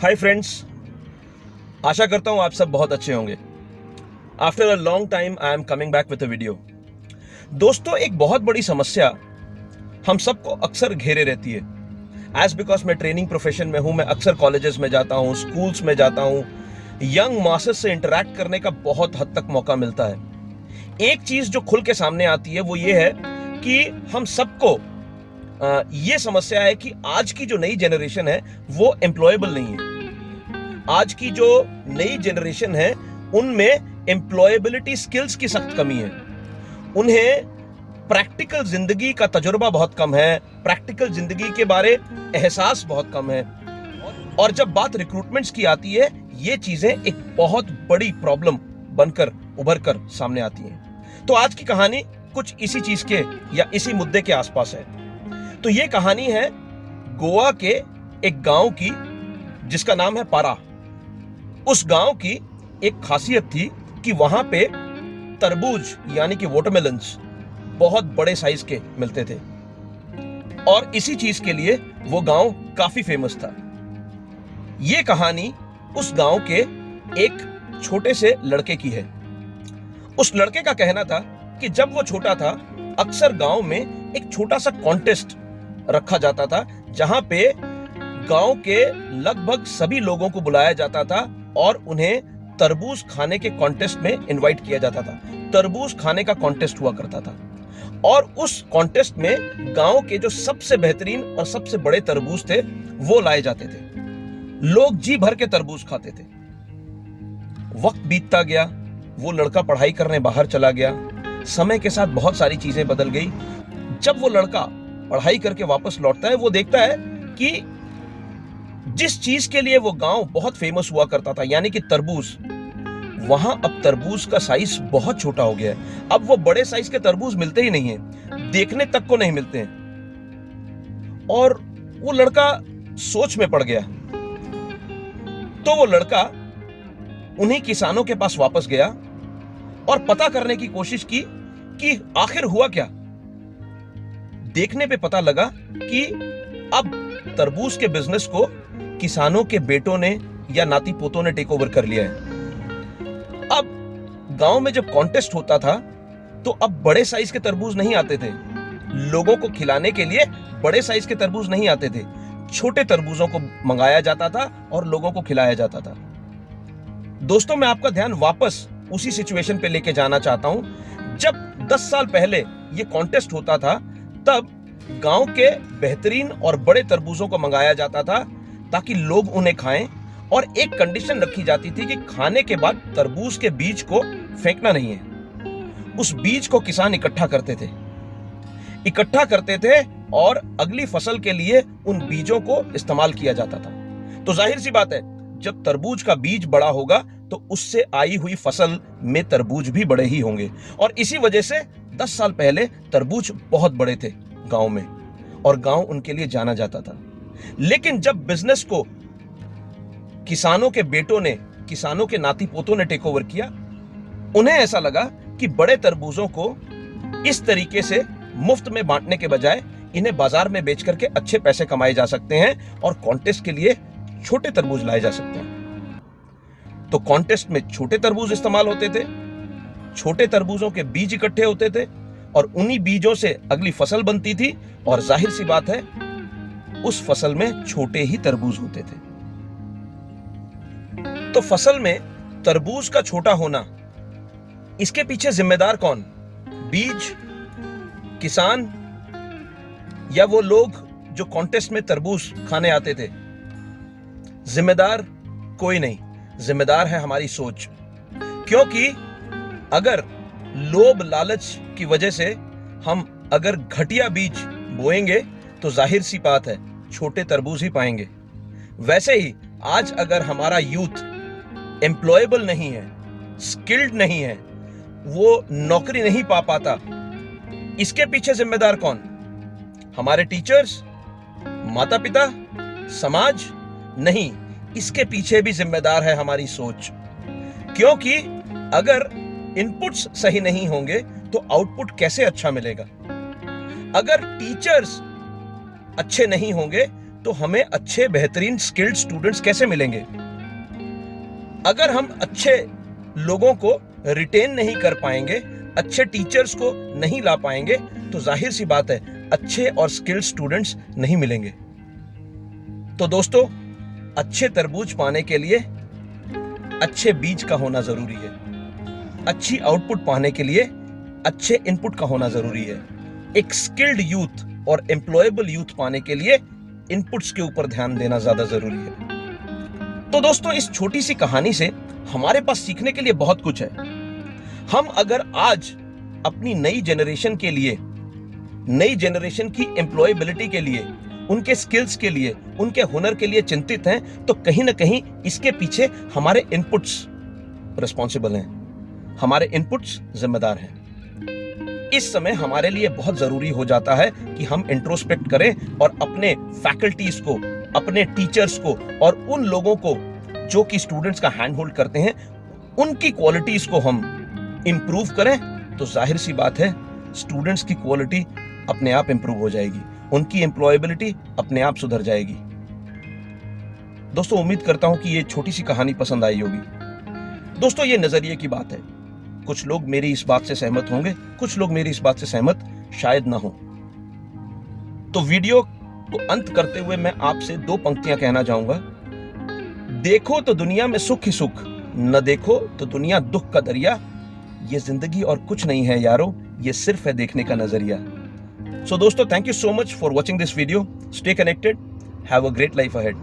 Hi friends, आशा करता हूं आप सब बहुत अच्छे होंगे। After a long time I am coming back with a video. दोस्तों, एक बहुत बड़ी समस्या हम सबको अक्सर घेरे रहती है। एज बिकॉज मैं ट्रेनिंग प्रोफेशन में हूं, मैं अक्सर कॉलेजेस में जाता हूं, स्कूल्स में जाता हूं, यंग मासेस से इंटरैक्ट करने का बहुत हद तक मौका मिलता है। एक चीज जो खुल के सामने आती है वो ये है कि हम सबको ये समस्या है कि आज की जो नई जनरेशन है वो एम्प्लॉयबल नहीं है। आज की जो नई जनरेशन है उनमें एम्प्लॉयबिलिटी स्किल्स की सख्त कमी है। उन्हें प्रैक्टिकल जिंदगी का तजुर्बा बहुत कम है, प्रैक्टिकल जिंदगी के बारे एहसास बहुत कम है। और जब बात रिक्रूटमेंट्स की आती है, ये चीजें एक बहुत बड़ी प्रॉब्लम बनकर उभर कर सामने आती हैं। तो आज की कहानी कुछ इसी चीज के या इसी मुद्दे के आसपास है। तो ये कहानी है गोवा के एक गांव की जिसका नाम है पारा। उस गांव की एक खासियत थी कि वहां पे तरबूज यानी कि वाटरमेलन्स बहुत बड़े साइज के मिलते थे और इसी चीज के लिए वो गांव काफी फेमस था। ये कहानी उस गांव के एक छोटे से लड़के की है। उस लड़के का कहना था कि जब वो छोटा था, अक्सर गांव में एक छोटा सा कॉन्टेस्ट रखा जाता था जहां पे गांव के लगभग सभी लोगों को बुलाया जाता था और उन्हें तरबूज खाने के कॉन्टेस्ट में इनवाइट किया जाता था। तरबूज खाने का कॉन्टेस्ट हुआ करता था और उस कॉन्टेस्ट में गांव के जो सबसे बेहतरीन और सबसे बड़े तरबूज थे वो लाए जाते थे। लोग जी भर के तरबूज खाते थे। वक्त बीतता गया, वो लड़का पढ़ाई करने बाहर चला गया। समय के साथ बहुत सारी चीजें बदल गई। जब वो लड़का पढ़ाई करके वापस लौटता है, वो देखता है कि जिस चीज के लिए वो गांव बहुत फेमस हुआ करता था यानी कि तरबूज, वहां अब तरबूज का साइज बहुत छोटा हो गया है। अब वो बड़े साइज के तरबूज मिलते ही नहीं हैं, देखने तक को नहीं मिलते हैं। और वो लड़का सोच में पड़ गया। तो वो लड़का उन्हीं किसानों के पास वापस गया और पता करने की कोशिश की कि आखिर हुआ क्या। देखने पे पता लगा कि अब तरबूज के बिजनेस को किसानों के बेटों ने या नाती पोतों ने टेक ओवर कर लिया है। अब गांव में जब कॉन्टेस्ट होता था तो अब बड़े साइज के तरबूज नहीं आते थे। लोगों को खिलाने के लिए बड़े साइज के तरबूज नहीं आते थे। छोटे तरबूजों को मंगाया जाता था और लोगों को खिलाया जाता था। दोस्तों, मैं आपका ध्यान वापस उसी सिचुएशन पे लेके जाना चाहता हूं। जब 10 साल पहले ये कॉन्टेस्ट होता था, तब गांव के बेहतरीन और बड़े तरबूजों को मंगाया जाता था ताकि लोग उन्हें खाएं और एक कंडीशन रखी जाती थी कि खाने के बाद तरबूज के बीज को फेंकना नहीं है। उस बीज को किसान इकट्ठा करते थे और अगली फसल के लिए उन बीजों को इस्तेमाल किया जाता था। तो जाहिर सी बात है, जब तरबूज का बीज बड़ा होगा तो उससे आई हुई फसल में तरबूज भी बड़े ही होंगे। और इसी वजह से 10 साल पहले तरबूज बहुत बड़े थे गांव में और गांव उनके लिए जाना जाता था। लेकिन जब बिजनेस को किसानों के बेटों ने, किसानों के नाती पोतों ने टेक ओवर किया, उन्हें ऐसा लगा कि बड़े तरबूजों को इस तरीके से मुफ्त में बांटने के बजाय इन्हें बाजार में बेच करके अच्छे पैसे कमाए जा सकते हैं और कॉन्टेस्ट के लिए छोटे तरबूज लाए जा सकते हैं। तो कॉन्टेस्ट में छोटे तरबूज इस्तेमाल होते थे, छोटे तरबूजों के बीज इकट्ठे होते थे और उन्हीं बीजों से अगली फसल बनती थी और जाहिर सी बात है, उस फसल में छोटे ही तरबूज होते थे। तो फसल में तरबूज का छोटा होना, इसके पीछे जिम्मेदार कौन? बीज, किसान या वो लोग जो कॉन्टेस्ट में तरबूज खाने आते थे? जिम्मेदार कोई नहीं, जिम्मेदार है हमारी सोच। क्योंकि अगर लोभ लालच की वजह से हम अगर घटिया बीज बोएंगे तो जाहिर सी बात है छोटे तरबूज ही पाएंगे। वैसे ही आज अगर हमारा यूथ एम्प्लॉयबल नहीं है, स्किल्ड नहीं है, वो नौकरी नहीं पा पाता, इसके पीछे जिम्मेदार कौन? हमारे टीचर्स, माता पिता, समाज? नहीं, इसके पीछे भी जिम्मेदार है हमारी सोच। क्योंकि अगर इनपुट्स सही नहीं होंगे तो आउटपुट कैसे अच्छा मिलेगा? अगर टीचर्स अच्छे नहीं होंगे तो हमें अच्छे बेहतरीन स्किल्ड स्टूडेंट्स कैसे मिलेंगे? अगर हम अच्छे लोगों को रिटेन नहीं कर पाएंगे, अच्छे टीचर्स को नहीं ला पाएंगे, तो जाहिर सी बात है अच्छे और स्किल्ड स्टूडेंट्स नहीं मिलेंगे। तो दोस्तों, अच्छे तरबूज पाने के लिए अच्छे बीज का होना जरूरी है। अच्छी आउटपुट पाने के लिए अच्छे इनपुट का होना जरूरी है। एक स्किल्ड यूथ और एम्प्लॉयबल यूथ पाने के लिए इनपुट्स के ऊपर ध्यान देना ज्यादा जरूरी है। तो दोस्तों, इस छोटी सी कहानी से हमारे पास सीखने के लिए बहुत कुछ है। हम अगर आज अपनी नई जनरेशन के लिए, नई जनरेशन की एम्प्लॉयबिलिटी के लिए, उनके स्किल्स के लिए, उनके हुनर के लिए चिंतित हैं, तो कहीं ना कहीं इसके पीछे हमारे इनपुट्स रिस्पॉन्सिबल हैं, हमारे इनपुट्स जिम्मेदार हैं। इस समय हमारे लिए बहुत जरूरी हो जाता है कि हम इंट्रोस्पेक्ट करें और अपने फैकल्टीज को, अपने टीचर्स को और उन लोगों को जो कि स्टूडेंट्स का हैंड होल्ड करते हैं, उनकी क्वालिटीज को हम इंप्रूव करें। तो जाहिर सी बात है स्टूडेंट्स की क्वालिटी अपने आप इंप्रूव हो जाएगी, उनकी एम्प्लॉयबिलिटी अपने आप सुधर जाएगी। दोस्तों, उम्मीद करता हूं कि ये छोटी सी कहानी पसंद आई होगी। दोस्तों, ये नजरिए की बात है। कुछ लोग मेरी इस बात से सहमत होंगे, कुछ लोग मेरी इस बात से सहमत शायद ना हो। तो वीडियो को अंत करते हुए मैं आपसे 2 पंक्तियां कहना चाहूंगा। देखो तो दुनिया में सुख ही सुख, न देखो तो दुनिया दुख का दरिया। ये जिंदगी और कुछ नहीं है यारो, ये सिर्फ है देखने का नजरिया। सो दोस्तों, thank you so much for watching this video. Stay connected, have a great life ahead.